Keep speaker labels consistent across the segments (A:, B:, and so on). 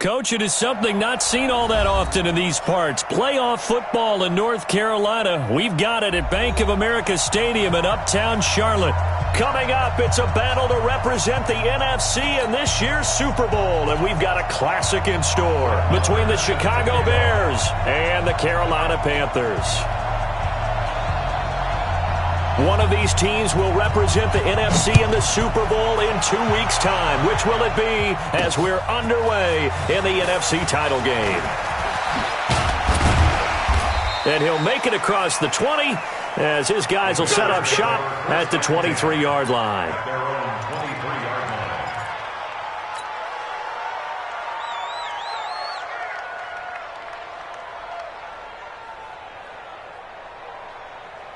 A: Coach, it is something not seen all that often in these parts. Playoff football in North Carolina. We've got it at Bank of America Stadium in Uptown Charlotte. Coming up, it's a battle to represent the NFC in this year's Super Bowl. And we've got a classic in store between the Chicago Bears and the Carolina Panthers. One of these teams will represent the NFC in the Super Bowl in 2 weeks' time. Which will it be as we're underway in the NFC title game? And he'll make it across the 20 as his guys will set up shop at the 23-yard line.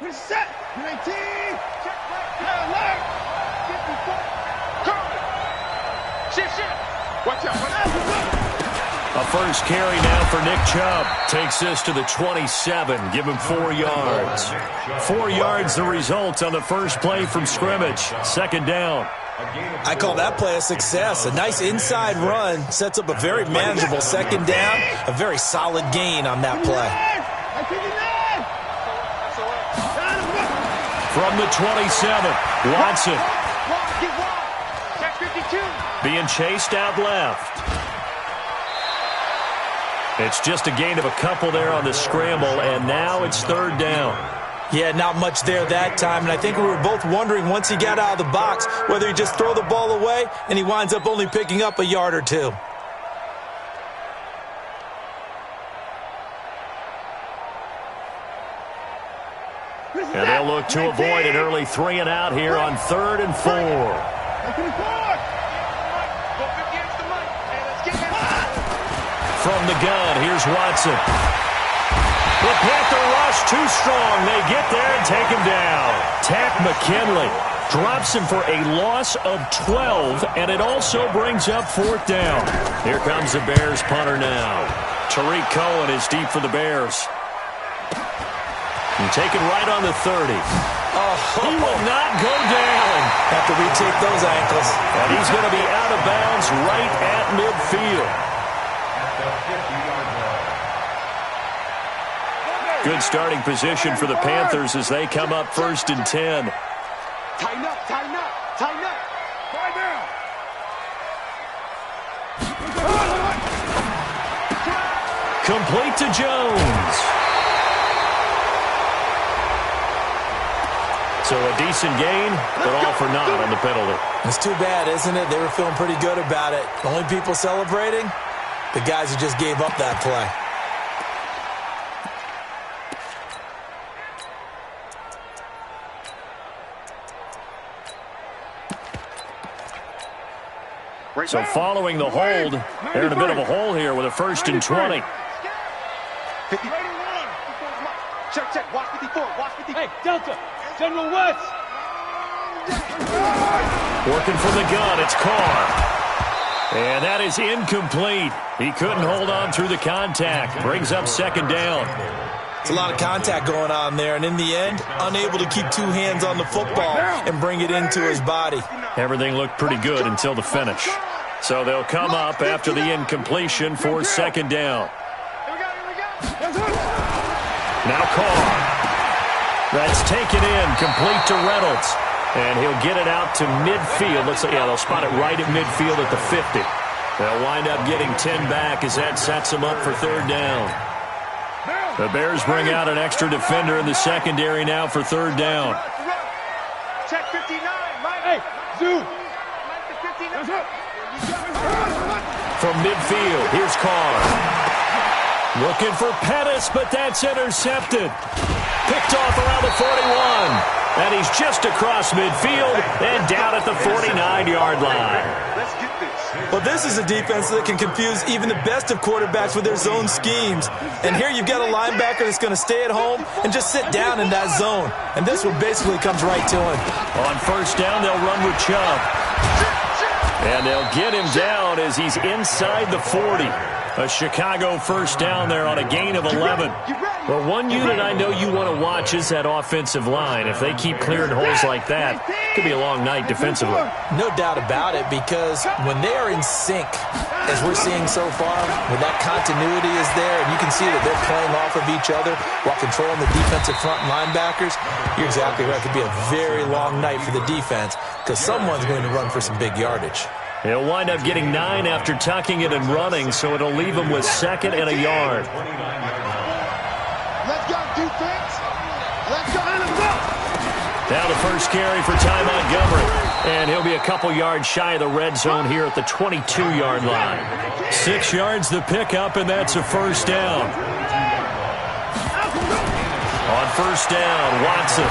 B: Reset. 19. Check right. Left. 54. Shift. Watch out.
A: A first carry now for Nick Chubb. Takes this to the 27. Give him 4 yards. 4 yards the result on the first play from scrimmage. Second down.
C: I call that play a success. A nice inside run sets up a very manageable second down. A very solid gain on that play.
A: From the 27, Watson. Being chased out left. It's just a gain of a couple there on the scramble, and now it's third down.
C: Yeah, not much there that time, and I think we were both wondering once he got out of the box whether he'd just throw the ball away, and he winds up only picking up a yard or two.
A: And they'll look to avoid an early 3 and out here on 3rd and 4. From the gun, here's Watson. The Panther rush too strong. They get there and take him down. Takk McKinley drops him for a loss of 12, and it also brings up 4th down. Here comes the Bears punter now. Tariq Cohen is deep for the Bears. And taken right on the 30. He will not go down.
C: Have to retake those ankles.
A: And he's going to be out of bounds right at midfield. Good starting position for the Panthers as they come up 1st and 10.
B: Tighten up, tighten up, tighten up. Right now.
A: Complete to Jones. So a decent gain, but all for naught on the penalty.
C: It's too bad, isn't it? They were feeling pretty good about it. The only people celebrating, the guys who just gave up that play.
A: So following the hold, they're in a bit of a hole here with a 1st and 20.
B: 50. Check. Watch 54. Watch 54.
D: Hey, Delta. General West.
A: Working from the gun, it's Carr. And that is incomplete. He couldn't hold on through the contact. Brings up 2nd down.
C: It's a lot of contact going on there, and in the end, unable to keep 2 hands on the football and bring it into his body.
A: Everything looked pretty good until the finish. So they'll come up after the incompletion for 2nd down. Now Carr. That's taken in, complete to Reynolds. And he'll get it out to midfield. Looks like, yeah, they'll spot it right at midfield at the 50. They'll wind up getting 10 back as that sets them up for 3rd down. The Bears bring out an extra defender in the secondary now for 3rd down.
B: Check 59.
D: Hey, Zoo.
A: From midfield, here's Carr. Looking for Pettis, but that's intercepted. Picked off around the 41. And he's just across midfield and down at the 49-yard line.
B: Let's get this.
C: Well, this is a defense that can confuse even the best of quarterbacks with their zone schemes. And here you've got a linebacker that's going to stay at home and just sit down in that zone. And this one basically comes right to him.
A: On 1st down, they'll run with Chubb. And they'll get him down as he's inside the 40. A Chicago 1st down there on a gain of 11. Well, one unit I know you want to watch is that offensive line. If they keep clearing holes like that, Could be a long night defensively.
C: No doubt about it, because when they are in sync, as we're seeing so far, when that continuity is there, and you can see that they're playing off of each other while controlling the defensive front linebackers, you're exactly right. It could be a very long night for the defense, because someone's going to run for some big yardage.
A: He'll wind up getting 9 after tucking it and running, so it'll leave him with 2nd and a yard.
B: Let's go, defense. Let's go.
A: Now the first carry for Ty Montgomery. And he'll be a couple yards shy of the red zone here at the 22-yard line. 6 yards the pickup, and that's a first down. On first down, Watson.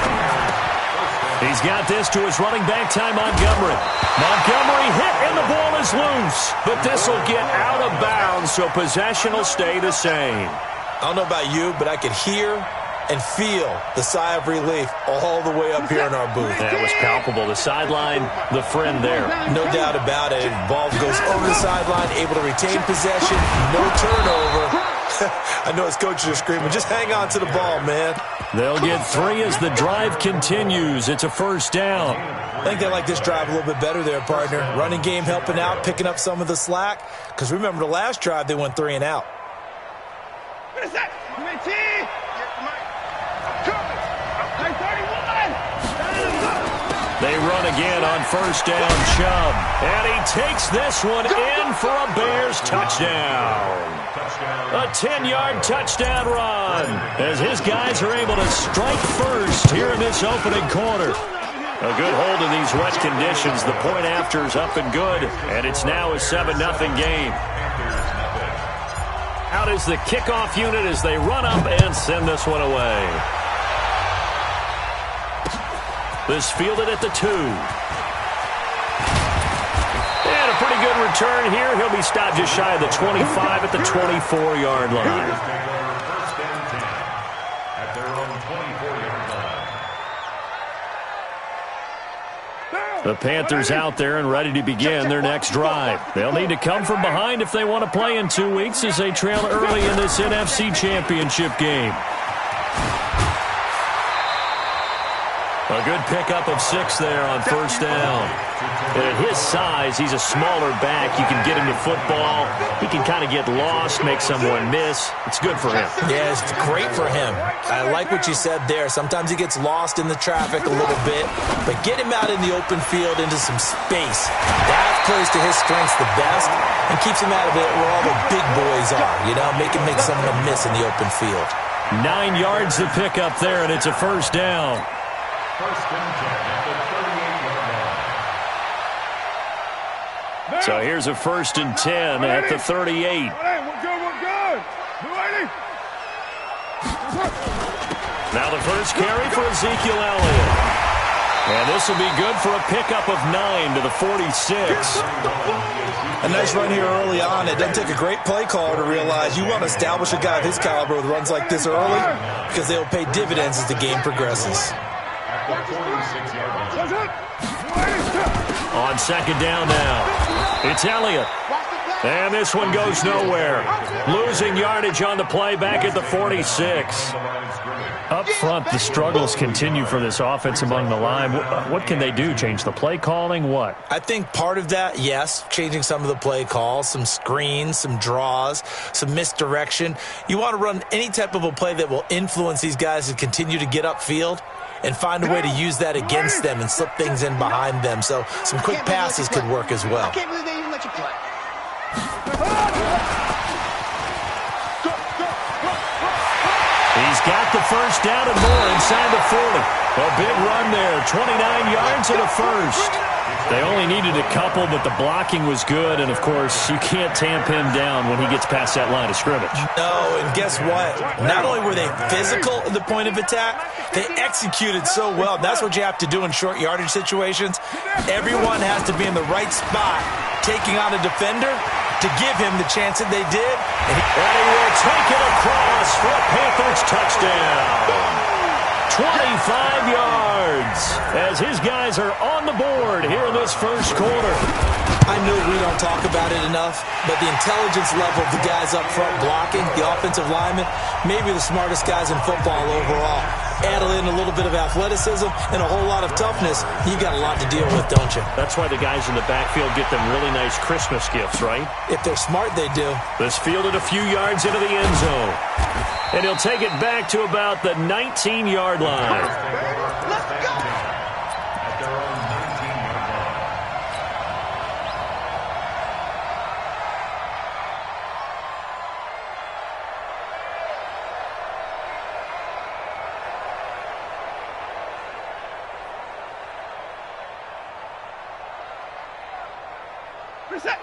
A: He's got this to his running back, Ty Montgomery. Montgomery hit, and the ball is loose. But this will get out of bounds, so possession will stay the same.
C: I don't know about you, but I could hear and feel the sigh of relief all the way up here in our booth.
A: That was palpable. The sideline, the friend there.
C: No doubt about it. Ball goes over the sideline, able to retain possession, no turnover. I know his coaches are screaming, just hang on to the ball, man.
A: They'll get 3 as the drive continues. It's a first down.
C: I think they like this drive a little bit better there, partner. Running game helping out, picking up some of the slack. Because remember, the last drive, they went 3 and out.
A: They run again on first down, Chubb. And he takes this one in for a Bears touchdown. A 10-yard touchdown run as his guys are able to strike first here in this opening quarter. A good hold in these wet conditions. The point after is up and good, and it's now a 7-0 game. Out is the kickoff unit as they run up and send this one away. This fielded at the 2. And a pretty good return here. He'll be stopped just shy of the 25 at the 24-yard line. The Panthers out there and ready to begin their next drive. They'll need to come from behind if they want to play in 2 weeks as they trail early in this NFC Championship game. A good pickup of 6 there on first down. And at his size, he's a smaller back. You can get him to football. He can kind of get lost, make someone miss. It's good for him.
C: Yeah, it's great for him. I like what you said there. Sometimes he gets lost in the traffic a little bit, but get him out in the open field into some space. That plays to his strengths the best and keeps him out of it where all the big boys are, you know, make him make someone miss in the open field.
A: 9 yards to pick up there, and it's a first down. So here's a 1st and 10 at the 38. Now the first carry for Ezekiel Elliott. And this will be good for a pickup of 9 to the 46.
C: A nice run here early on. It doesn't take a great play caller to realize you want to establish a guy of his caliber with runs like this early because they'll pay dividends as the game progresses.
A: On second down now, it's Elliott. And this one goes nowhere. Losing yardage on the play back at the 46. Up front, the struggles continue for this offense among the line. What can they do? Change the play calling? What?
C: I think part of that, yes, changing some of the play calls, some screens, some draws, some misdirection. You want to run any type of a play that will influence these guys to continue to get upfield and find a way to use that against them and slip things in behind them. So some quick passes could work as well.
B: I can't believe they even let you play.
A: He's got the first down and more inside the 40. A big run there, 29 yards and a first. They only needed a couple, but the blocking was good. And, of course, you can't tamp him down when he gets past that line of scrimmage.
C: No, and guess what? Not only were they physical at the point of attack, they executed so well. That's what you have to do in short yardage situations. Everyone has to be in the right spot, taking on a defender to give him the chance that they did. And
A: he will take it across for a Panthers touchdown. 25 yards as his guys are on the board here in this this first quarter.
C: I know we don't talk about it enough, but the intelligence level of the guys up front blocking, the offensive linemen, maybe the smartest guys in football overall. Add in a little bit of athleticism and a whole lot of toughness, you got a lot to deal with, don't you?
A: That's why the guys in the backfield get them really nice Christmas gifts, right?
C: If they're smart, they do.
A: This fielded a few yards into the end zone. And he'll take it back to about the 19-yard line.
B: Let's go!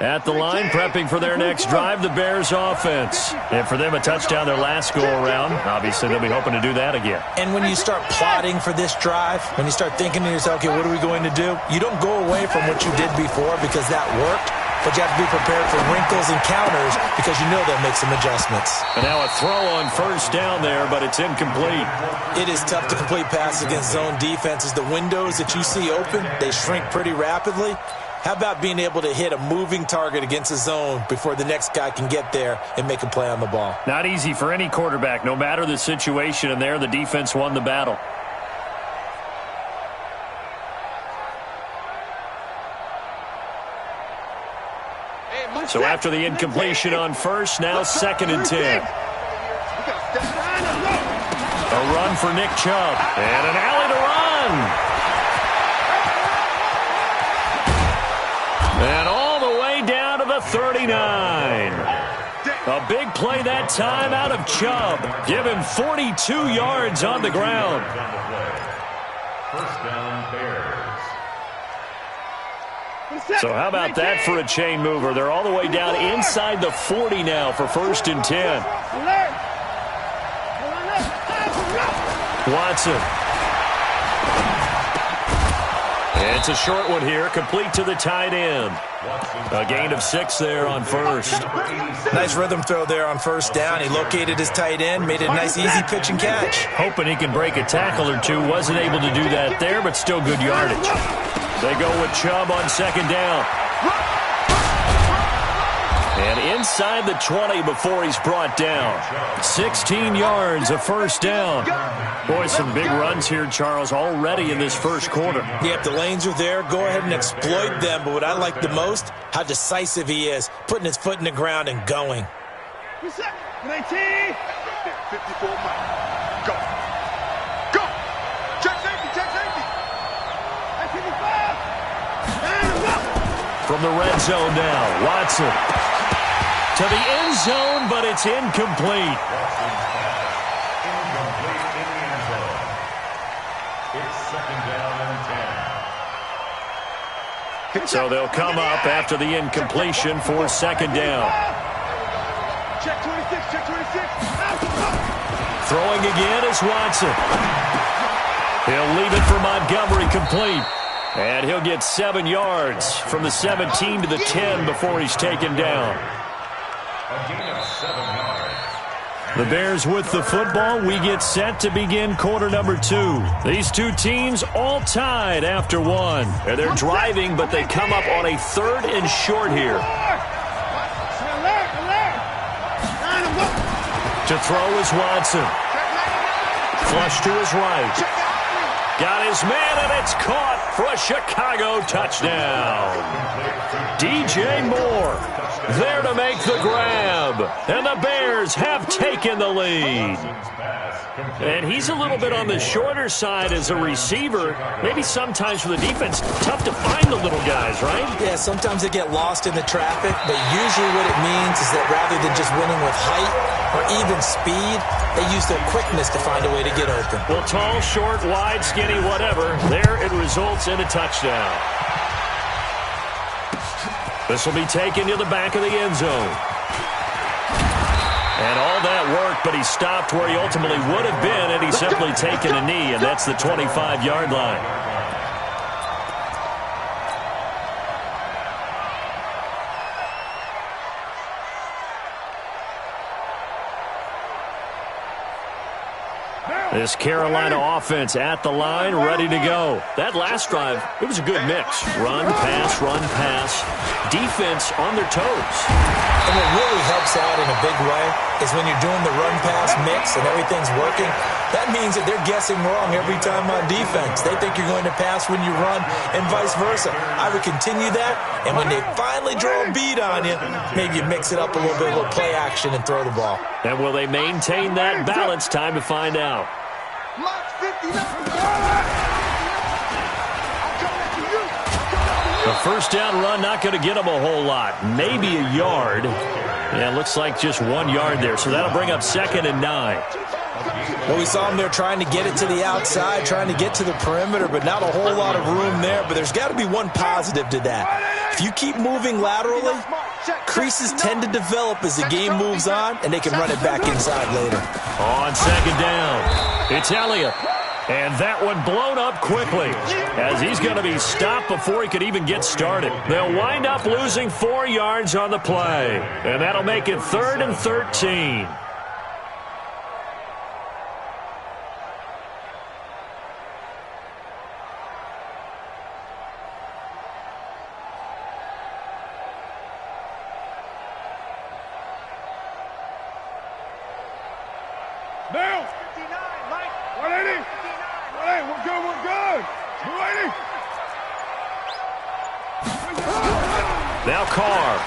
A: At the line, prepping for their next drive, the Bears offense. And for them, a touchdown their last go-around. Obviously, they'll be hoping to do that again.
C: And when you start plotting for this drive, when you start thinking to yourself, okay, what are we going to do? You don't go away from what you did before because that worked, but you have to be prepared for wrinkles and counters because you know they'll make some adjustments.
A: And now a throw on first down there, but it's incomplete.
C: It is tough to complete passes against zone defenses. The windows that you see open, they shrink pretty rapidly. How about being able to hit a moving target against a zone before the next guy can get there and make a play on the ball?
A: Not easy for any quarterback, no matter the situation, and there the defense won the battle. So after the incompletion on first, now 2nd and 10. A run for Nick Chubb, and an alley to run. And all the way down to the 39. A big play that time out of Chubb. Give him 42 yards on the ground.
D: First down, Bears.
A: So how about that for a chain mover? They're all the way down inside the 40 now for 1st and 10. Watson. It's a short one here, complete to the tight end. A gain of 6 there on first.
C: Nice rhythm throw there on first down. He located his tight end, made it a nice easy pitch and catch.
A: Hoping he can break a tackle or two. Wasn't able to do that there, but still good yardage. They go with Chubb on 2nd down. And inside the 20 before he's brought down. 16 yards, a first down. Boy, some big runs here, Charles, already in this first quarter.
C: Yep, the lanes are there. Go ahead and exploit them. But what I like the most, how decisive he is, putting his foot in the ground and going.
B: 19. 54 miles. Go. Go. Check safety. Check safety. 55.
A: From the red zone now, Watson. To the end zone, but it's incomplete. So they'll come up after the incompletion for 2nd down.
B: Check 26, check 26.
A: Throwing again is Watson. He'll leave it for Montgomery complete. And he'll get 7 yards from the 17 to the 10 before he's taken down.
D: A gain of 7 yards.
A: The Bears with the football. We get set to begin quarter number 2. These two teams all tied after 1. And they're driving, but they come up on a 3rd and short here. To throw is Watson. Flush to his right. Got his man, and it's caught for a Chicago touchdown. DJ Moore there to make the grab. And the Bears have taken the lead. And he's a little bit on the shorter side as a receiver. Maybe sometimes for the defense, tough to find the little guys, right?
C: Yeah, sometimes they get lost in the traffic, but usually what it means is that rather than just winning with height or even speed, they use their quickness to find a way to get open.
A: Well, tall, short, wide, skinny, whatever, there it results in a touchdown. This will be taken to the back of the end zone. And all that worked, but he stopped where he ultimately would have been, and he's simply taken a knee, and that's the 25-yard line. This Carolina offense at the line, ready to go. That last drive, it was a good mix. Run, pass, defense on their toes.
C: And what really helps out in a big way is when you're doing the run-pass mix and everything's working, that means that they're guessing wrong every time on defense. They think you're going to pass when you run and vice versa. I would continue that, and when they finally draw a beat on you, maybe you mix it up a little bit, a little play action, and throw the ball.
A: And will they maintain that balance? Time to find out. The first down run not going to get them a whole lot. Maybe a yard. Yeah, it looks like just 1 yard there. So that'll bring up 2nd and 9.
C: Well, we saw them there trying to get it to the outside, trying to get to the perimeter, but not a whole lot of room there. But there's got to be one positive to that. If you keep moving laterally, creases tend to develop as the game moves on, and they can run it back inside later.
A: On 2nd down, it's Elliott. And that one blown up quickly as he's going to be stopped before he could even get started. They'll wind up losing 4 yards on the play. And that'll make it 3rd and 13.
B: Now, 59, Mike. 180. 180. We're good. We're good. 280.
A: Now Carr.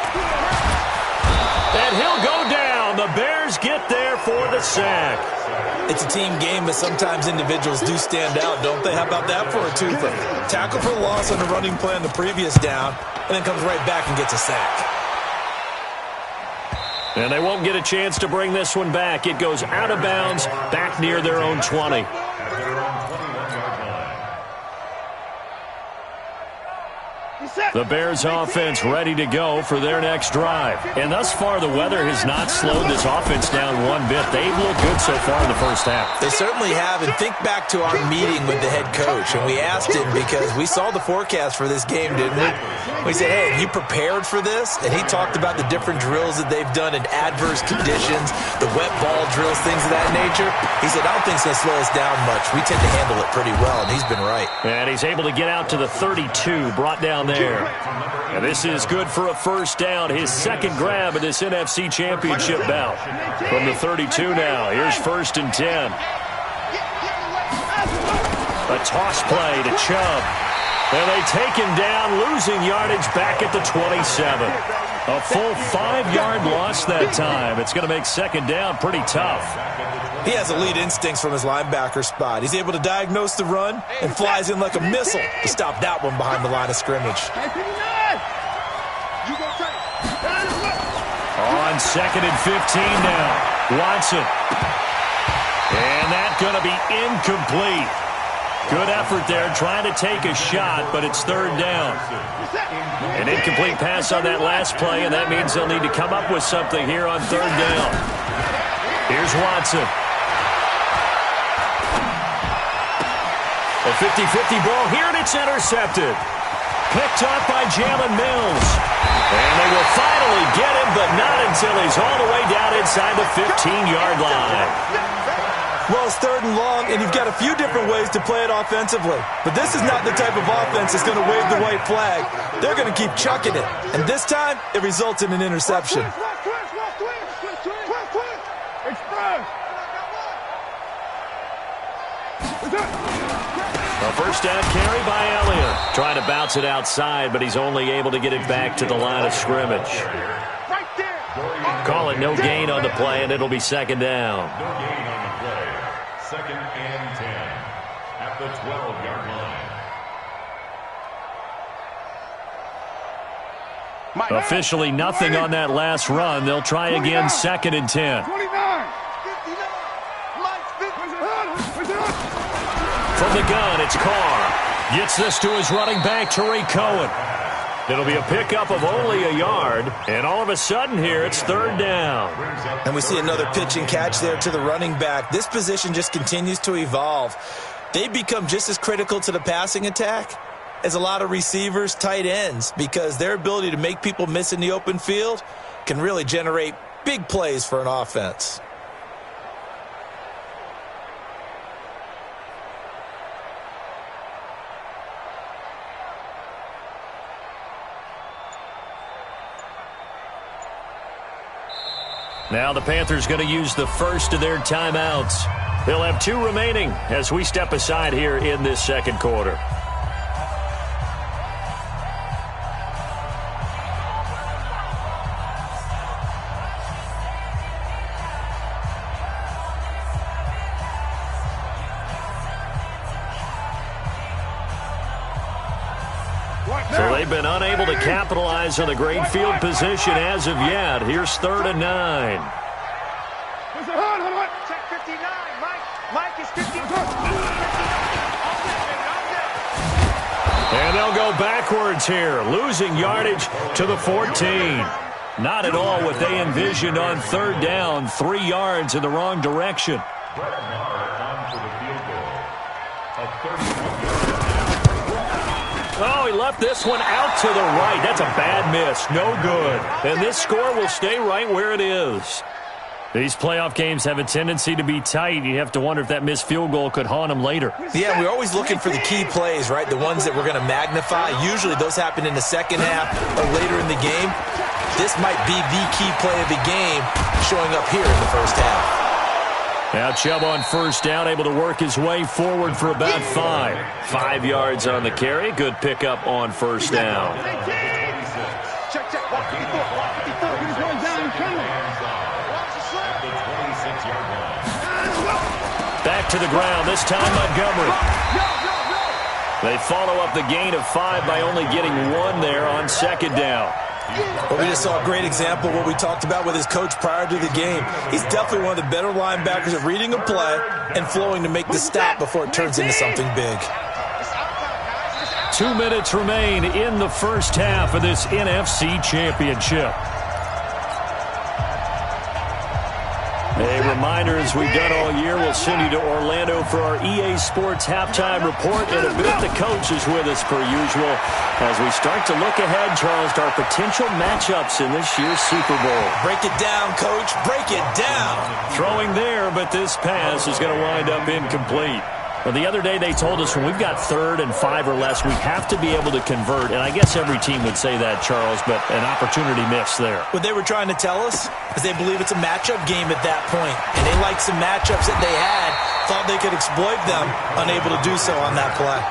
A: And he'll go down. The Bears get there for the sack.
C: It's a team game, but sometimes individuals do stand out, don't they? How about that for a twofer? Tackle for loss on the running play on the previous down, and then comes right back and gets a sack.
A: And they won't get a chance to bring this one back. It goes out of bounds, back near their own 20. The Bears offense ready to go for their next drive. And thus far, the weather has not slowed this offense down one bit. They've looked good so far in the first half.
C: They certainly have. And think back to our meeting with the head coach. And we asked him because we saw the forecast for this game, didn't we? We said, hey, have you prepared for this? And he talked about the different drills that they've done in adverse conditions, the wet ball drills, things of that nature. He said, I don't think it's going to slow us down much. We tend to handle it pretty well, and he's been right.
A: And he's able to get out to the 32, brought down there. And this is good for a first down. His second grab of this NFC Championship bout. From the 32 now. Here's 1st and 10. A toss play to Chubb. And they take him down, losing yardage back at the 27. A full 5-yard loss that time. It's going to make 2nd down pretty tough.
C: He has elite instincts from his linebacker spot. He's able to diagnose the run and flies in like a missile to stop that one behind the line of scrimmage.
A: On 2nd and 15 now. Watson. And that's going to be incomplete. Good effort there, trying to take a shot, but it's 3rd down. An incomplete pass on that last play, and that means they'll need to come up with something here on 3rd down. Here's Watson. A 50-50 ball here, and it's intercepted. Picked up by Jalen Mills. And they will finally get him, but not until he's all the way down inside the 15-yard line.
C: Well, it's 3rd and long, and you've got a few different ways to play it offensively. But this is not the type of offense that's going to wave the white flag. They're going to keep chucking it. And this time, it results in an interception.
A: A first down carry by Elliott. Trying to bounce it outside, but he's only able to get it back to the line of scrimmage. Call it no gain on the play, and it'll be 2nd down.
D: No gain on the play. 2nd and 10 at the 12-yard line.
A: Officially nothing on that last run. They'll try again 2nd and 10.
B: 29.
A: From the gun, it's Carr. Gets this to his running back, Tariq Cohen. It'll be a pickup of only a yard, and all of a sudden here, it's 3rd down.
C: And we see another pitch and catch there to the running back. This position just continues to evolve. They become just as critical to the passing attack as a lot of receivers, tight ends, because their ability to make people miss in the open field can really generate big plays for an offense.
A: Now the Panthers going to use the first of their timeouts. They'll have 2 remaining as we step aside here in this second quarter. So they've been unable to capitalize on the great field position as of yet. Here's 3rd and 9.
B: Check 59. Mike is 59.
A: And they'll go backwards here, losing yardage to the 14. Not at all what they envisioned on 3rd down. 3 yards in the wrong direction. Oh, he left this one out to the right. That's a bad miss. No good. And this score will stay right where it is. These playoff games have a tendency to be tight. You have to wonder if that missed field goal could haunt them later.
C: Yeah, we're always looking for the key plays, right? The ones that we're going to magnify. Usually those happen in the second half or later in the game. This might be the key play of the game showing up here in the first half.
A: Now Chubb on 1st down, able to work his way forward for about 5. 5 yards on the carry. Good pickup on 1st down.
B: Check. Walk 54. Get his one down. Come on.
A: Back to the ground, this time Montgomery. They follow up the gain of 5 by only getting 1 there on 2nd down.
C: Well, we just saw a great example of what we talked about with his coach prior to the game. He's definitely one of the better linebackers at reading a play and flowing to make the stop before it turns into something big.
A: 2 minutes remain in the first half of this NFC Championship. A reminder, as we've done all year, we'll send you to Orlando for our EA Sports halftime report. In a bit, the coach is with us per usual as we start to look ahead, Charles, to our potential matchups in this year's Super Bowl.
C: Break it down, Coach. Break it down.
A: Throwing there, but this pass is going to wind up incomplete. Well, the other day they told us when we've got 3rd and 5 or less, we have to be able to convert. And I guess every team would say that, Charles, but an opportunity missed there.
C: What they were trying to tell us is they believe it's a matchup game at that point. And they liked some matchups that they had, thought they could exploit them, unable to do so on that play.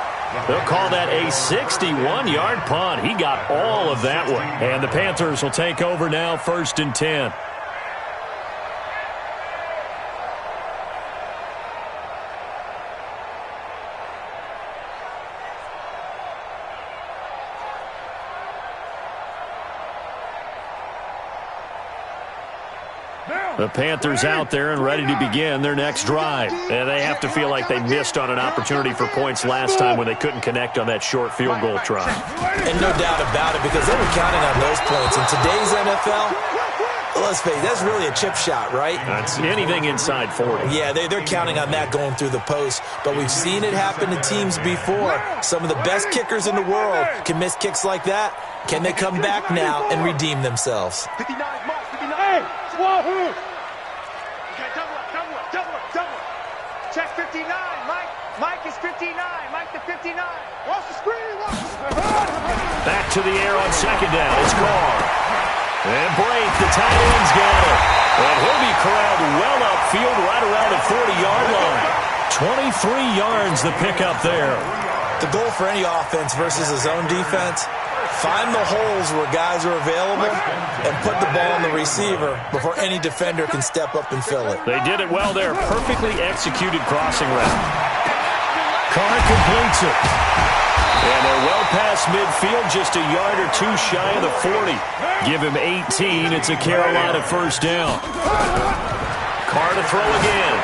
A: They'll call that a 61-yard punt. He got all of that one. And the Panthers will take over now, 1st and 10. The Panthers out there and ready to begin their next drive. And they have to feel like they missed on an opportunity for points last time when they couldn't connect on that short field goal try.
C: And no doubt about it, because they were counting on those points. In today's NFL, let's face it, that's really a chip shot, right?
A: That's anything inside 40.
C: Yeah, they're counting on that going through the post. But we've seen it happen to teams before. Some of the best kickers in the world can miss kicks like that. Can they come back now and redeem themselves?
B: 59, Mike, 59. Hey, Wahoo! Okay, double up. Check 59, Mike. Mike is 59. Mike to 59. Watch the screen.
A: Back to the air on 2nd down. It's Carr. And Brake, the tight end's got it. And he'll be corralled well upfield right around the 40-yard line. 23 yards the pickup there.
C: The goal for any offense versus a zone defense, find the holes where guys are available and put the ball on the receiver before any defender can step up and fill it.
A: They did it well there. Perfectly executed crossing route. Carr completes it. And they're well past midfield, just a yard or 2 shy of the 40. Give him 18. It's a Carolina 1st down. Carr to throw again.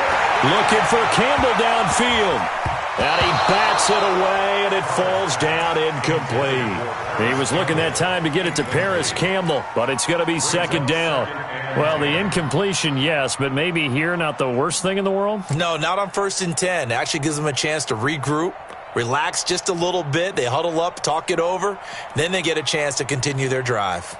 A: Looking for Campbell downfield. And he bats it away, and it falls down incomplete. He was looking that time to get it to Paris Campbell, but it's going to be 2nd down. Well, the incompletion, yes, but maybe here not the worst thing in the world?
C: No, not on 1st and 10. It actually gives them a chance to regroup, relax just a little bit. They huddle up, talk it over. Then they get a chance to continue their drive.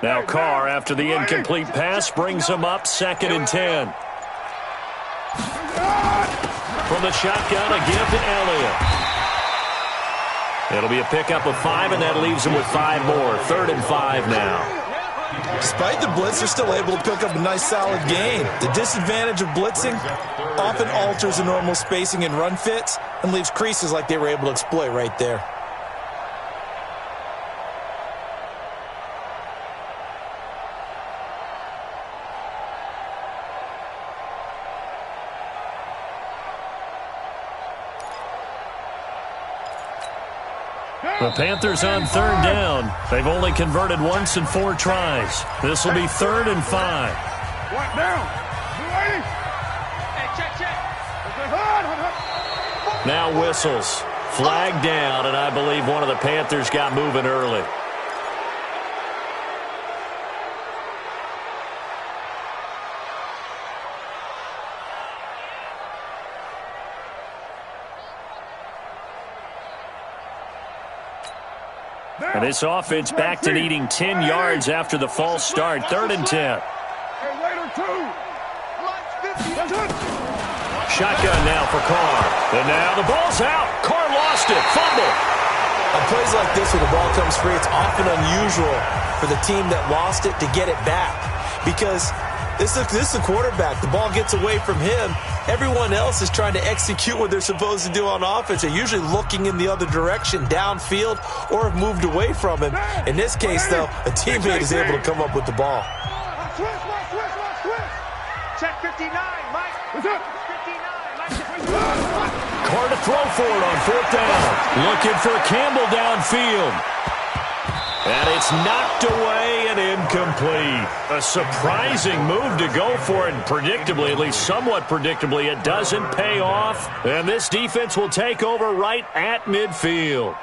A: Now Carr, after the incomplete pass, brings him up 2nd and 10. From the shotgun, again to Elliott. It'll be a pickup of 5, and that leaves them with 5 more. 3rd and 5 now.
C: Despite the blitz, they're still able to pick up a nice, solid gain. The disadvantage of blitzing often alters the normal spacing and run fits and leaves creases like they were able to exploit right there.
A: The Panthers on 3rd down. They've only converted once in 4 tries. This will be 3rd and 5.
B: What now? Hey, check.
A: Now whistles. Flag down, and I believe one of the Panthers got moving early. And this offense back to needing 10 yards after the false start. 3rd and 10. Shotgun now for Carr. And now the ball's out. Carr lost it. Fumble.
C: On plays like this where the ball comes free, it's often unusual for the team that lost it to get it back. Because this is the quarterback. The ball gets away from him. Everyone else is trying to execute what they're supposed to do on offense. They're usually looking in the other direction, downfield, or have moved away from him. In this case, though, a teammate is able to come up with the ball.
B: Check 59, Mike. 59, Mike.
A: Carr to throw for it on 4th down. Looking for Campbell downfield. And it's knocked away and incomplete. A surprising move to go for it. And predictably, at least somewhat predictably, it doesn't pay off. And this defense will take over right at midfield.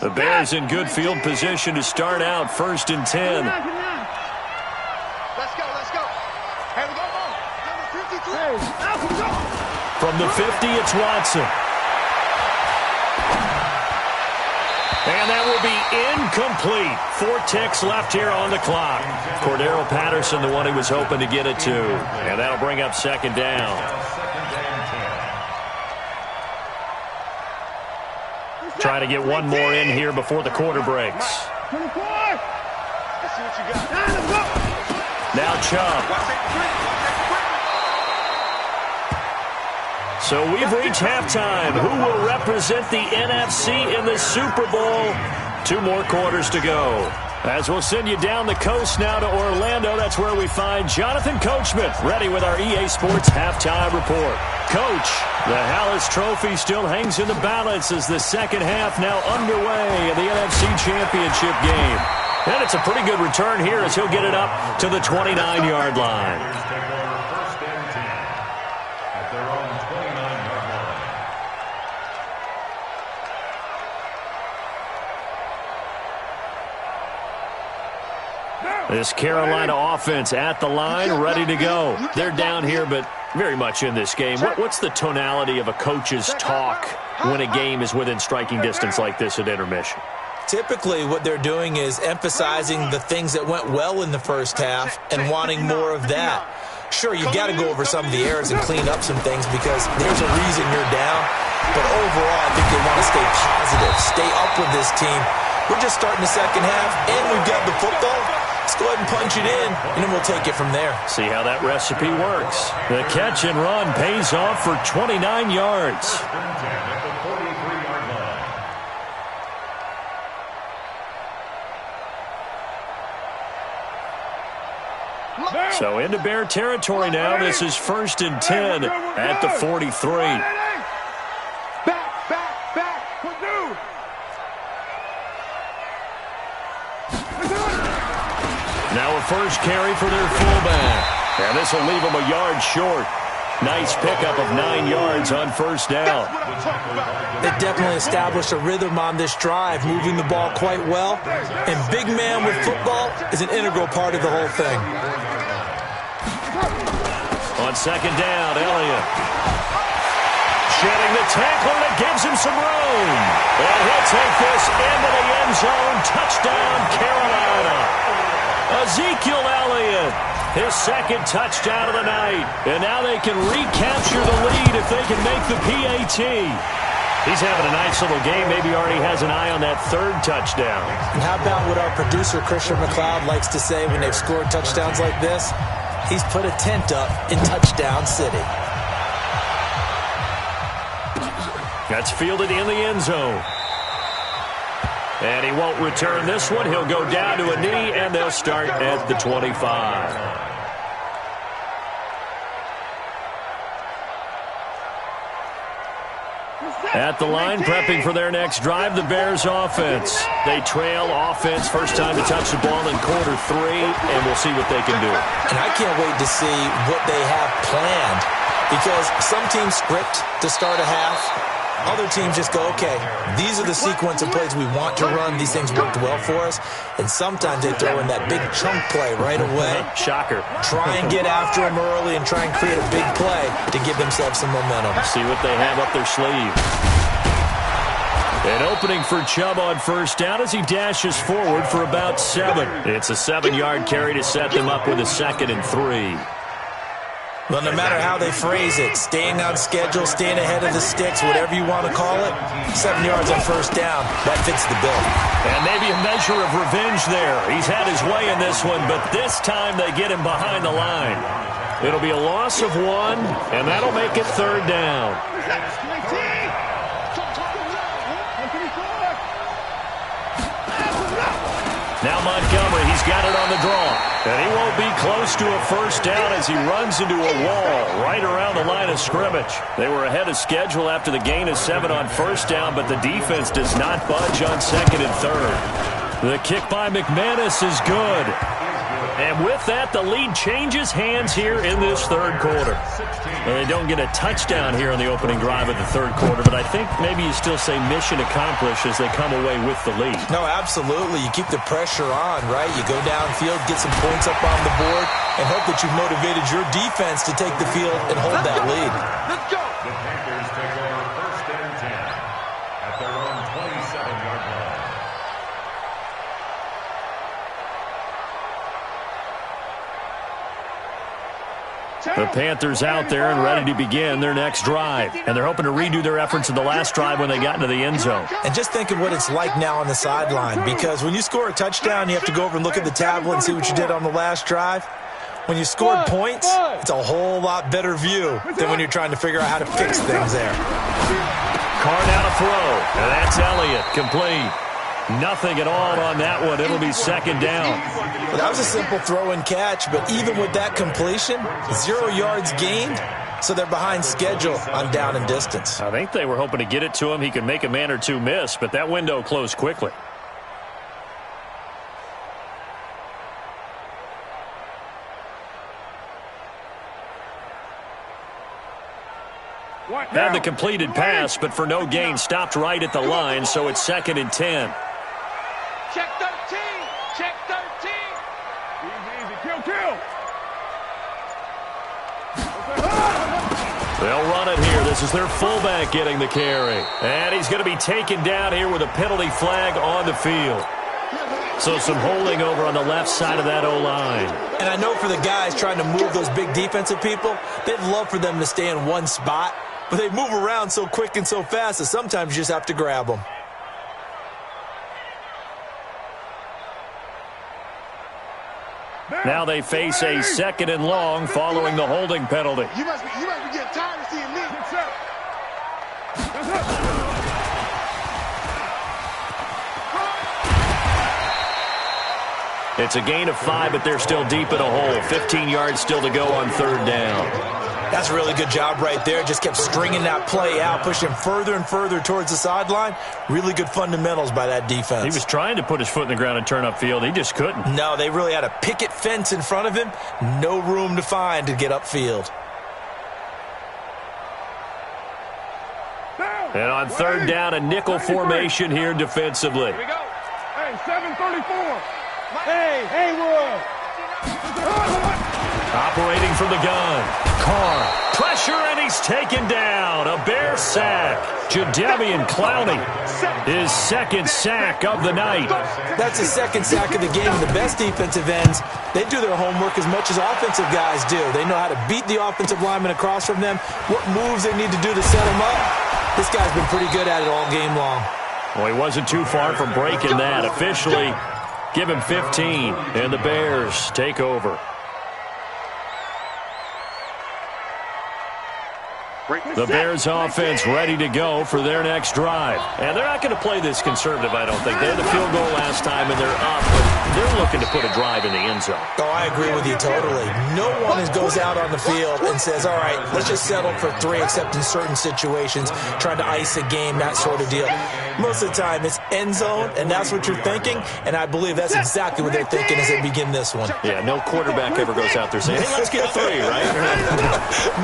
A: The Bears in good field position to start out. 1st and 10.
B: Let's go. Here we go, number 53.
A: From the 50, it's Watson. And that will be incomplete. 4 ticks left here on the clock. Cordero Patterson, the one he was hoping to get it to. And that'll bring up 2nd down. Trying to get one more in here before the quarter breaks. Now Chubb. So we've reached halftime. Who will represent the NFC in the Super Bowl? 2 more quarters to go. As we'll send you down the coast now to Orlando, that's where we find Jonathan Coachman, ready with our EA Sports Halftime Report. Coach, the Hallis Trophy still hangs in the balance as the second half now underway in the NFC Championship game. And it's a pretty good return here as he'll get it up to the 29-yard line. This Carolina offense at the line, ready to go. They're down here, but very much in this game. What's the tonality of a coach's talk when a game is within striking distance like this at intermission?
C: Typically, what they're doing is emphasizing the things that went well in the first half and wanting more of that. Sure, you've got to go over some of the errors and clean up some things because there's a reason you're down. But overall, I think they want to stay positive, stay up with this team. We're just starting the second half, and we've got the football. Let's go ahead and punch it in, and then we'll take it from there.
A: See how that recipe works. The catch and run pays off for 29 yards. So into Bear territory now. This is 1st and 10 at the 43. Now a first carry for their fullback. And this will leave them a yard short. Nice pickup of 9 yards on 1st down.
C: They definitely established a rhythm on this drive, moving the ball quite well. And big man with football is an integral part of the whole thing.
A: On 2nd down, Elliott. Shedding the tackle that gives him some room. And he'll take this into the end zone. Touchdown, Carolina. Ezekiel Elliott His second touchdown of the night. And now they can recapture the lead if they can make the PAT. He's having a nice little game. Maybe already has an eye on that third touchdown.
C: And how about what our producer, Christian McLeod, likes to say when they've scored touchdowns like this? He's put a tent up in Touchdown City.
A: That's fielded in the end zone. And he won't return this one. He'll go down to a knee, and they'll start at the 25. At the line, prepping for their next drive, the Bears offense. They trail offense, first time to touch the ball in quarter 3, and we'll see what they can do.
C: And I can't wait to see what they have planned, because some teams script to start a half. Other teams just go, okay, these are the sequence of plays we want to run. These things worked well for us. And sometimes they throw in that big chunk play right away.
A: Shocker.
C: Try and get after them early and try and create a big play to give themselves some momentum.
A: See what they have up their sleeve. An opening for Chubb on first down as he dashes forward for about 7. It's a 7-yard carry to set them up with a 2nd and 3.
C: Well, no matter how they phrase it, staying on schedule, staying ahead of the sticks, whatever you want to call it, 7 yards on first down, that fits the bill.
A: And maybe a measure of revenge there. He's had his way in this one, but this time they get him behind the line. It'll be a loss of 1, and that'll make it 3rd down. Now Montgomery, he's got it on the draw. And he won't be close to a first down as he runs into a wall right around the line of scrimmage. They were ahead of schedule after the gain of 7 on first down, but the defense does not budge on 2nd and 3rd. The kick by McManus is good. And with that, the lead changes hands here in this 3rd quarter. Well, they don't get a touchdown here on the opening drive of the 3rd quarter, but I think maybe you still say mission accomplished as they come away with the lead.
C: No, absolutely. You keep the pressure on, right? You go downfield, get some points up on the board, and hope that you've motivated your defense to take the field and hold that lead.
B: Let's go.
D: The Panthers take over 1st and 10 at their own 27-yard line.
A: The Panthers out there and ready to begin their next drive. And they're hoping to redo their efforts in the last drive when they got into the end zone.
C: And just think of what it's like now on the sideline, because when you score a touchdown, you have to go over and look at the tablet and see what you did on the last drive. When you scored points, it's a whole lot better view than when you're trying to figure out how to fix things there.
A: Carr now to throw, and that's Elliott, complete. Nothing at all on that one. It'll be 2nd down.
C: Well, that was a simple throw and catch, but even with that completion, 0 yards gained, so they're behind schedule on down and distance.
A: I think they were hoping to get it to him. He could make a man or two miss, but that window closed quickly. Had the completed pass, but for no gain, stopped right at the line, so it's 2nd and 10.
B: Check 13. Check 13. Easy. Kill.
A: They'll run it here. This is their fullback getting the carry. And he's going to be taken down here with a penalty flag on the field. So some holding over on the left side of that O-line.
C: And I know for the guys trying to move those big defensive people, they'd love for them to stay in one spot, but they move around so quick and so fast that sometimes you just have to grab them.
A: Now they face a 2nd and long following the holding penalty.
B: You must be getting tired of seeing me.
A: It's a gain of 5, but they're still deep in a hole. 15 yards still to go on 3rd down.
C: That's a really good job right there. Just kept stringing that play out, pushing him further and further towards the sideline. Really good fundamentals by that defense. He
A: was trying to put his foot in the ground and turn upfield. He just couldn't.
C: No, they really had a picket fence in front of him. No room to find to get upfield.
A: And on 3rd down, a nickel formation here defensively.
B: Here we go. Hey, 734. Hey, Haywood.
A: Operating from the gun. Carr pressure, and he's taken down. A Bear sack. Jadeveon Clowney, his second sack of the night.
C: That's the second sack of the game. The best defensive ends, they do their homework as much as offensive guys do. They know how to beat the offensive lineman across from them, what moves they need to do to set them up. This guy's been pretty good at it all game long.
A: Well, he wasn't too far from breaking that. Officially, give him 15, and the Bears take over. The Bears offense ready to go for their next drive. And they're not going to play this conservative, I don't think. They had the field goal last time, and they're up, but they're looking to put a drive in the end zone.
C: Oh, I agree with you totally. No one goes out on the field and says, all right, let's just settle for 3, except in certain situations, trying to ice a game, that sort of deal. Most of the time, it's end zone, and that's what you're thinking, and I believe that's exactly what they're thinking as they begin this one.
A: Yeah, no quarterback ever goes out there saying, hey, let's get 3, right?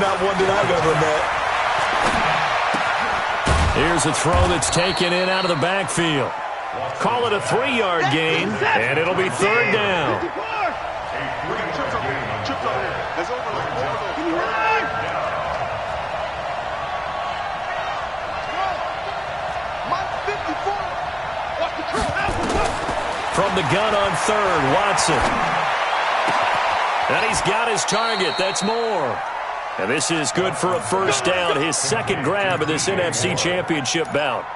C: Not one that I've ever met.
A: Here's a throw that's taken in out of the backfield. Call it a 3-yard gain, and it'll be 3rd down. From the gun on 3rd, Watson. And he's got his target. That's Moore. And this is good for a 1st down, his 2nd grab of this NFC Championship bout.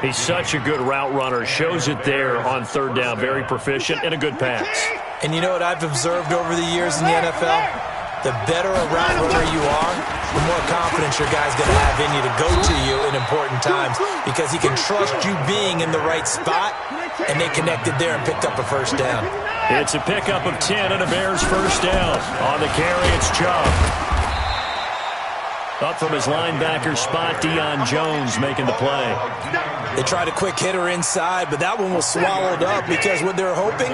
A: He's such a good route runner. Shows it there on 3rd down. Very proficient and a good pass.
C: And you know what I've observed over the years in the NFL? The better a route runner you are, the more confidence your guy's going to have in you to go to you in important times because he can trust you being in the right spot, and they connected there and picked up a 1st down.
A: It's a pickup of 10 and a Bears 1st down. On the carry, it's Chubb. Up from his linebacker spot, Deion Jones making the play.
C: They tried a quick hitter inside, but that one was swallowed up because what they're hoping,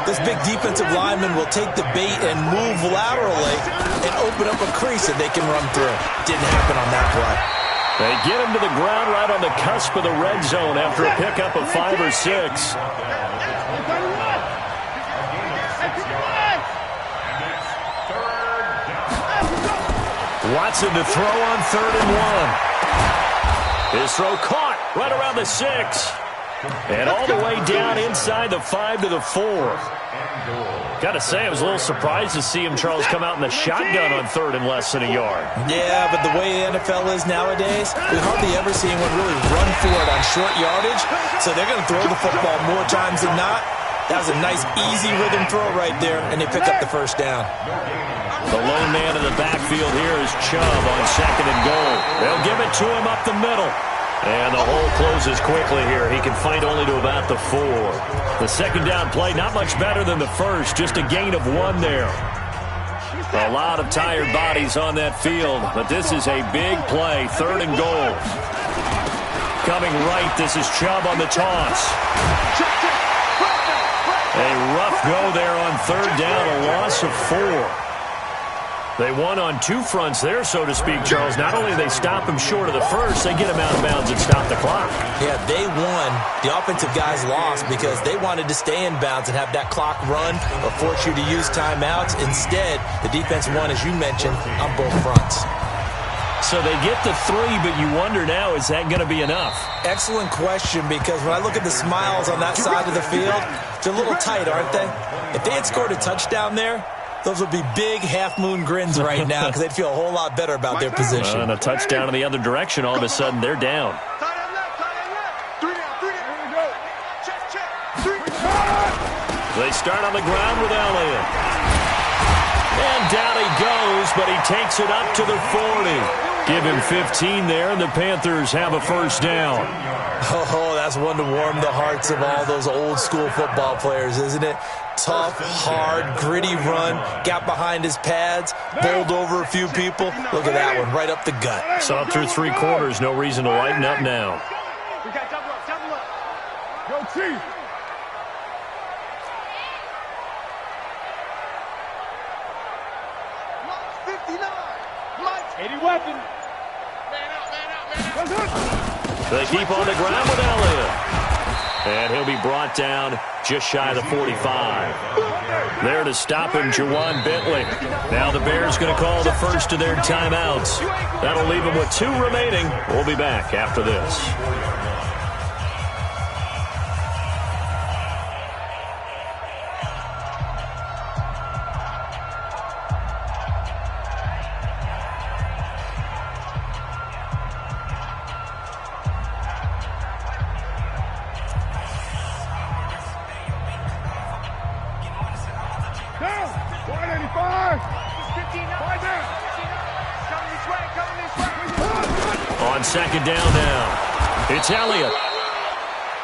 C: this big defensive lineman will take the bait and move laterally and open up a crease that they can run through. Didn't happen on that play.
A: They get him to the ground right on the cusp of the red zone after a pickup of 5 or 6. Watson to throw on 3rd and 1. His throw caught right around the 6. And all the way down inside the 5 to the 4. Got to say, I was a little surprised to see him, Charles, come out in the shotgun on 3rd and less than a yard.
C: Yeah, but the way the NFL is nowadays, we hardly ever see anyone really run for it on short yardage. So they're going to throw the football more times than not. That was a nice, easy rhythm throw right there, and they pick up the 1st down.
A: The lone man in the backfield here is Chubb on 2nd and goal. They'll give it to him up the middle. And the hole closes quickly here. He can fight only to about the 4. The 2nd down play, not much better than the 1st. Just a gain of 1 there. A lot of tired bodies on that field. But this is a big play. 3rd and goal. Coming right, this is Chubb on the toss. A rough go there on 3rd down. A loss of 4. They won on 2 fronts there, so to speak, Charles. Not only did they stop him short of the 1st, they get him out of bounds and stop the clock.
C: Yeah, they won. The offensive guys lost because they wanted to stay in bounds and have that clock run or force you to use timeouts. Instead, the defense won, as you mentioned, on both fronts.
A: So they get the 3, but you wonder now, is that going to be enough?
C: Excellent question, because when I look at the smiles on that side of the field, they're a little tight, aren't they? If they had scored a touchdown there, those would be big half-moon grins right now because they'd feel a whole lot better about their position.
A: And a touchdown in the other direction, all of a sudden they're down. They start on the ground with Elliott. And down he goes, but he takes it up to the 40. Give him 15 there, and the Panthers have a 1st down.
C: Oh, that's one to warm the hearts of all those old-school football players, isn't it? Tough, hard, gritty run, got behind his pads, bowled over a few people. Look at that one, right up the gut.
A: Saw it through 3 quarters, no reason to lighten up now.
B: We got double up. Go Chief. Mike's 59. Mike's 80 weapon. Man out.
A: They keep on the ground with Elliott. And he'll be brought down just shy of the 45. There to stop him, Jawan Bentley. Now the Bears going to call the first of their timeouts. That'll leave them with 2 remaining. We'll be back after this. On second down now, it's Elliott.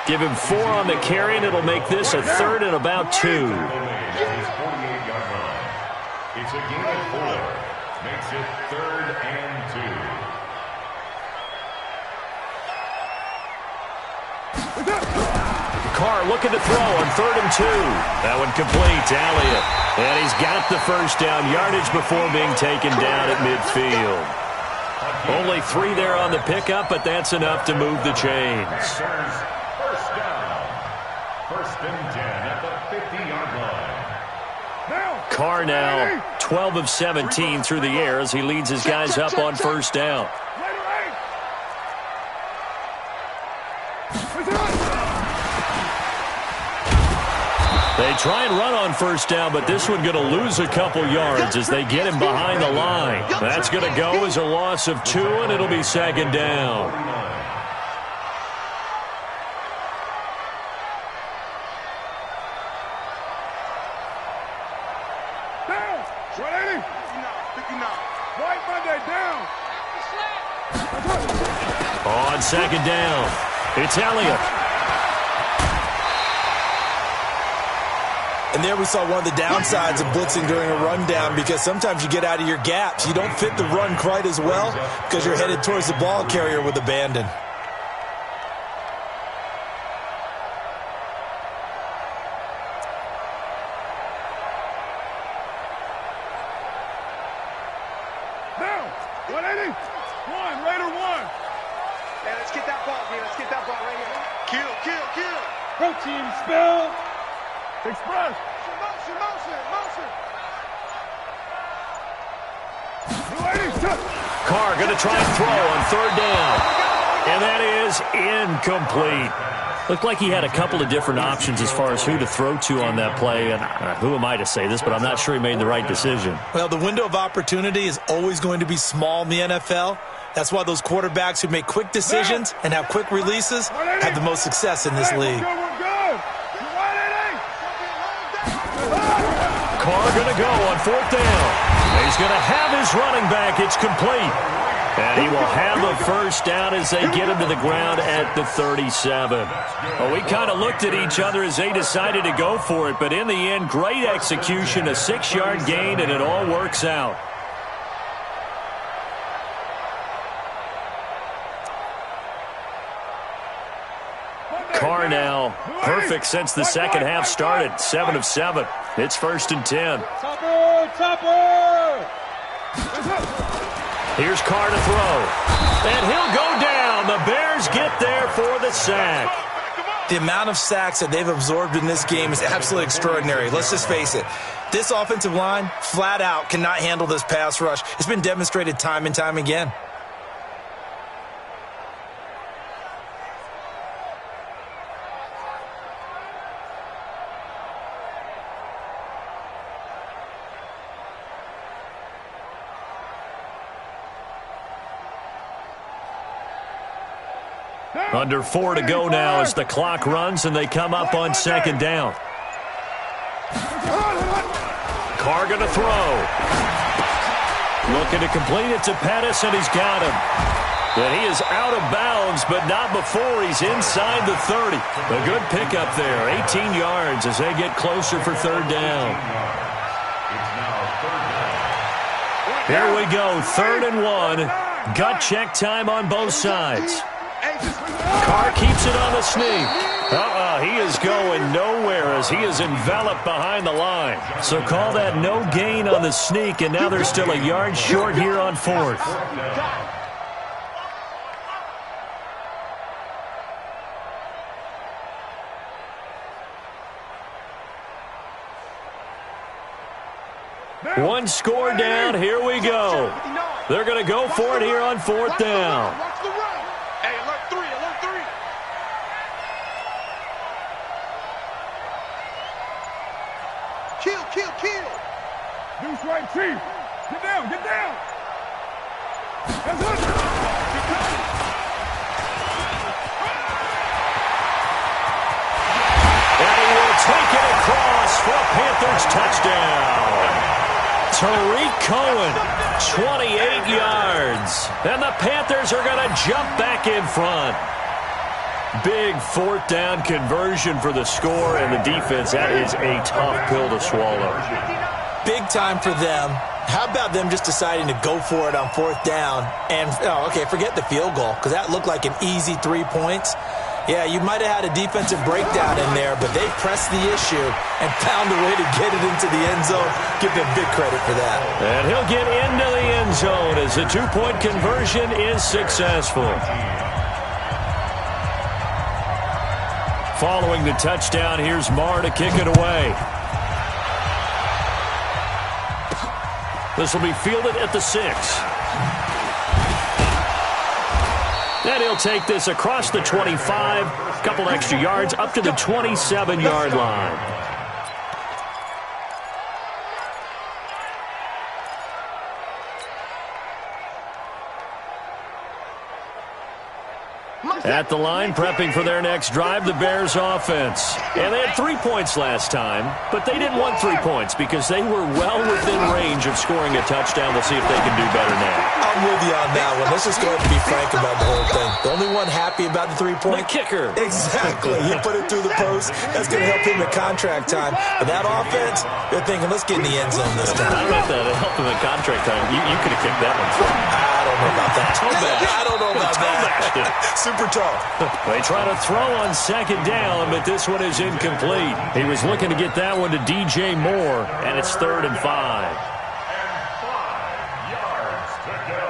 A: Give him 4 on the carry, and it'll make this a 3rd and about 2.
D: It's a gain of 4. Makes it 3rd and 2.
A: Carr looking to throw on 3rd and 2. That one complete to Elliott. And he's got the first down yardage before being taken down at midfield. Only 3 there on the pickup, but that's enough to move the chains.
D: First down. 1st and 10 at the 50-yard line.
A: Carr now 12 of 17 through the air as he leads his guys up on first down. They try and run on first down, but this one going to lose a couple yards as they get him behind the line. That's going to go as a loss of 2, and it'll be second down. On second down, it's Elliott.
C: And there we saw one of the downsides of blitzing during a rundown, because sometimes you get out of your gaps. You don't fit the run quite as well because you're headed towards the ball carrier with abandon.
B: Now, 180. Raider 1. Yeah, let's get that ball, D. Let's get that ball right here. Kill. Protein spill. Express. Motion.
A: Carr going to try and throw on 3rd down. And that is incomplete. Looked like he had a couple of different options as far as who to throw to on that play. And who am I to say this, but I'm not sure he made the right decision.
C: Well, the window of opportunity is always going to be small in the NFL. That's why those quarterbacks who make quick decisions and have quick releases have the most success in this league.
A: Carr going to go on 4th down. He's going to have his running back. It's complete. And he will have a first down as they get him to the ground at the 37. Well, we kind of looked at each other as they decided to go for it, but in the end, great execution, a 6-yard gain, and it all works out. Carr now perfect since the second half started. 7 of 7. It's 1st and 10.
B: Topper!
A: Here's Carr to throw. And he'll go down. The Bears get there for the sack.
C: The amount of sacks that they've absorbed in this game is absolutely extraordinary. Let's just face it. This offensive line, flat out, cannot handle this pass rush. It's been demonstrated time and time again.
A: Under 4 to go now as the clock runs and they come up on second down. Carr going to throw. Looking to complete it to Pettis, and he's got him. But he is out of bounds, but not before he's inside the 30. A good pickup there, 18 yards as they get closer for 3rd down. Here we go, 3rd and 1. Gut check time on both sides. Carr keeps it on the sneak. He is going nowhere as he is enveloped behind the line. So call that no gain on the sneak, and now they're still a yard short here on 4th. One score down. Here we go. They're going to go for it here on 4th down.
B: Hey, alert 3, alert 3. Kill, kill, kill.
E: Deuce right, Chief. Get down, get down. That's it.
A: And he will take it across for a Panthers touchdown. Tariq Cohen, 28 yards. And the Panthers are going to jump back in front. Big 4th down conversion for the score, and the defense, that is a tough pill to swallow.
C: Big time for them. How about them just deciding to go for it on 4th down? And, okay, forget the field goal, because that looked like an easy 3 points. Yeah, you might have had a defensive breakdown in there, but they pressed the issue and found a way to get it into the end zone. Give them big credit for that.
A: And he'll get into the end zone as the 2-point conversion is successful. Following the touchdown, here's Marr to kick it away. This will be fielded at the 6. And he'll take this across the 25, a couple extra yards, up to the 27-yard line. At the line, prepping for their next drive, the Bears offense. And they had 3 points last time, but they didn't want 3 points because they were well within range of scoring a touchdown. We'll see if they can do better now.
C: I'm with you on that one. Let's just go ahead and be frank about the whole thing. The only one happy about the 3-point?
A: The kicker.
C: Exactly. He put it through the post. That's going to help him at contract time. But that offense, they're thinking, let's get in the end zone this time.
A: I don't know if that helped him at contract time. You could have kicked that one.
C: I don't know about that.
A: I
C: don't know about that. Super tough.
A: They try to throw on 2nd down, but this one is incomplete. He was looking to get that one to DJ Moore, and it's 3rd and 5.
D: And 5 yards to go.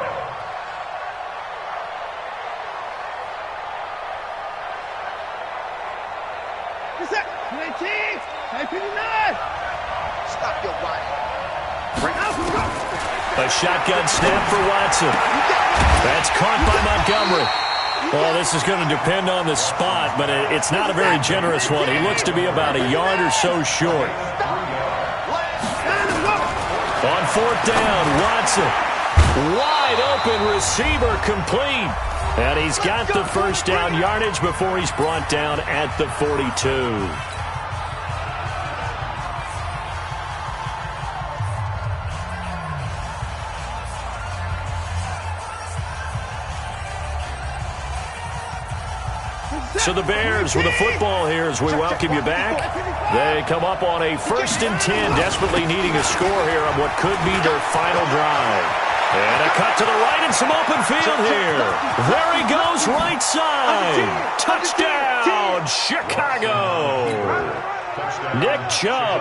E: What's that? 19. 59.
B: Stop your body.
A: A shotgun snap for Watson. That's caught by Montgomery. Well, this is going to depend on the spot, but it's not a very generous one. He looks to be about a yard or so short. On 4th down, Watson. Wide open receiver complete. And he's got the 1st down yardage before he's brought down at the 42. So the Bears with the football here as we welcome you back. They come up on a 1st and 10, desperately needing a score here on what could be their final drive. And a cut to the right and some open field here. There he goes, right side. Touchdown, Chicago. Nick Chubb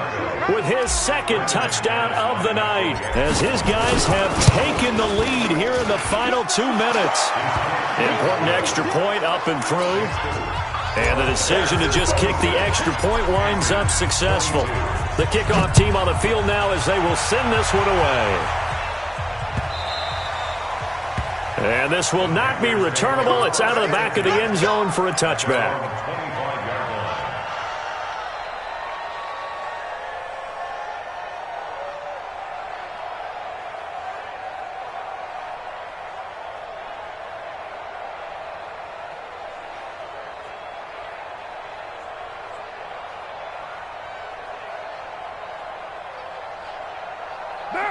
A: with his 2nd touchdown of the night as his guys have taken the lead here in the final 2 minutes. Important extra point up and through. And the decision to just kick the extra point winds up successful. The kickoff team on the field now as they will send this one away. And this will not be returnable. It's out of the back of the end zone for a touchback.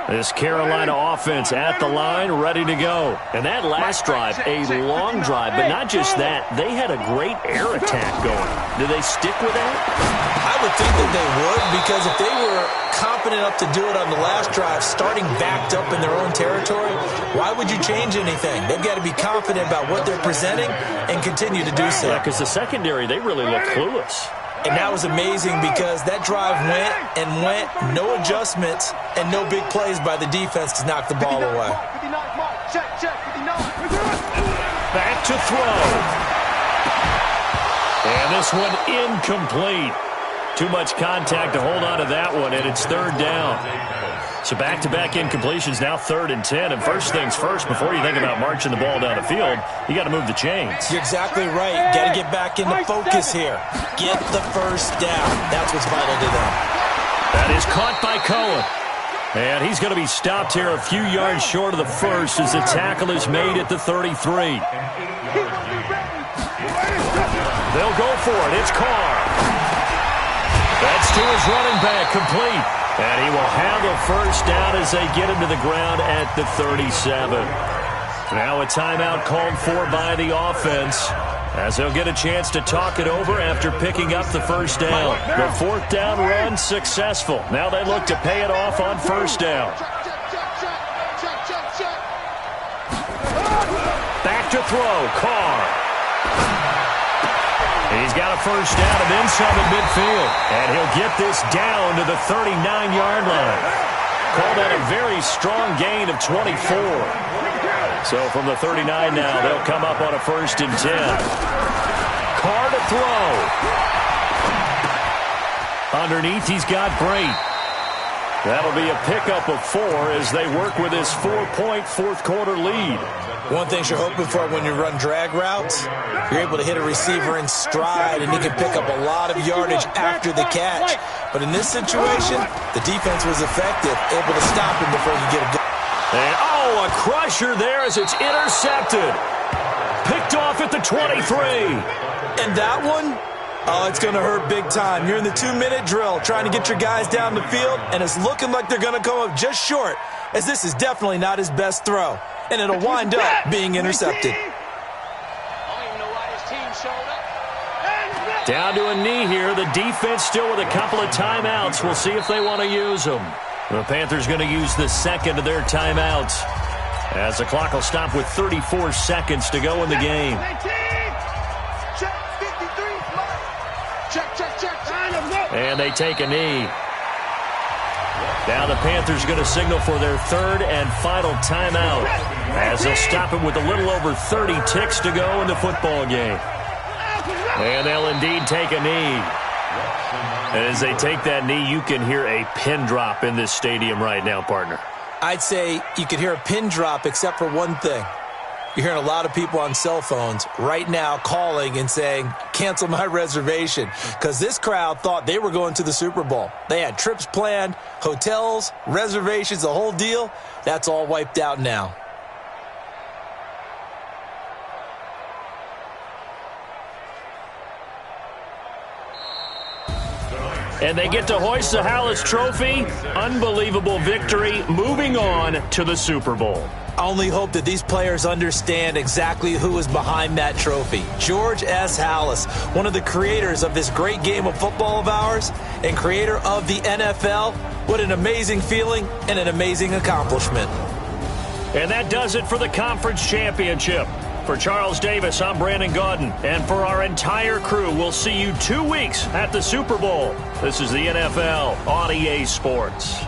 A: This Carolina offense at the line, ready to go. And that last drive, a long drive, but not just that. They had a great air attack going. Do they stick with that?
C: I would think that they would, because if they were confident enough to do it on the last drive, starting backed up in their own territory, why would you change anything? They've got to be confident about what they're presenting and continue to do so.
A: Yeah, because the secondary, they really looked clueless.
C: And that was amazing because that drive went and went, no adjustments, and no big plays by the defense to knock the ball away.
A: Back to throw. And this one incomplete. too much contact to hold on to that one, and it's third down. So back-to-back incompletions, now 3rd and 10. And first things first, before you think about marching the ball down the field, you got to move the chains.
C: You're exactly right. Got to get back into focus here. Get the first down. That's what's vital to them.
A: That is caught by Cohen. And he's going to be stopped here a few yards short of the first as the tackle is made at the 33. They'll go for it. It's Carr. That's to his running back, complete. And he will have a first down as they get him to the ground at the 37. Now a timeout called for by the offense as they'll get a chance to talk it over after picking up the first down. The 4th down run successful. Now they look to pay it off on first down. Back to throw, Carr. He's got a first down and then some at midfield. And he'll get this down to the 39-yard line. Called that a very strong gain of 24. So from the 39 now, they'll come up on a 1st and 10. Carr to throw. Underneath, he's got Brate. That'll be a pickup of 4 as they work with this 4-point fourth-quarter lead.
C: One thing you're hoping for when you run drag routes, you're able to hit a receiver in stride, and he can pick up a lot of yardage after the catch. But in this situation, the defense was effective, able to stop him before he get a good.
A: And, a crusher there as it's intercepted. Picked off at the 23.
C: And that one, it's going to hurt big time. You're in the 2-minute drill trying to get your guys down the field, and it's looking like they're going to come up just short, as this is definitely not his best throw. And it'll wind up being intercepted.
A: Down to a knee here. The defense still with a couple of timeouts. We'll see if they want to use them. The Panthers going to use the second of their timeouts as the clock will stop with 34 seconds to go in the game. And they take a knee. Now the Panthers going to signal for their 3rd and final timeout as they'll stop it with a little over 30 ticks to go in the football game. And they'll indeed take a knee. And as they take that knee, you can hear a pin drop in this stadium right now, partner.
C: I'd say you could hear a pin drop except for one thing. You're hearing a lot of people on cell phones right now calling and saying, cancel my reservation, because this crowd thought they were going to the Super Bowl. They had trips planned, hotels, reservations, the whole deal. That's all wiped out now.
A: And they get to hoist the Hallis Trophy. Unbelievable victory. Moving on to the Super Bowl.
C: I only hope that these players understand exactly who is behind that trophy. George S. Hallis, one of the creators of this great game of football of ours and creator of the NFL. What an amazing feeling and an amazing accomplishment.
A: And that does it for the conference championship. For Charles Davis, I'm Brandon Gaudin. And for our entire crew, we'll see you 2 weeks at the Super Bowl. This is the NFL on EA Sports.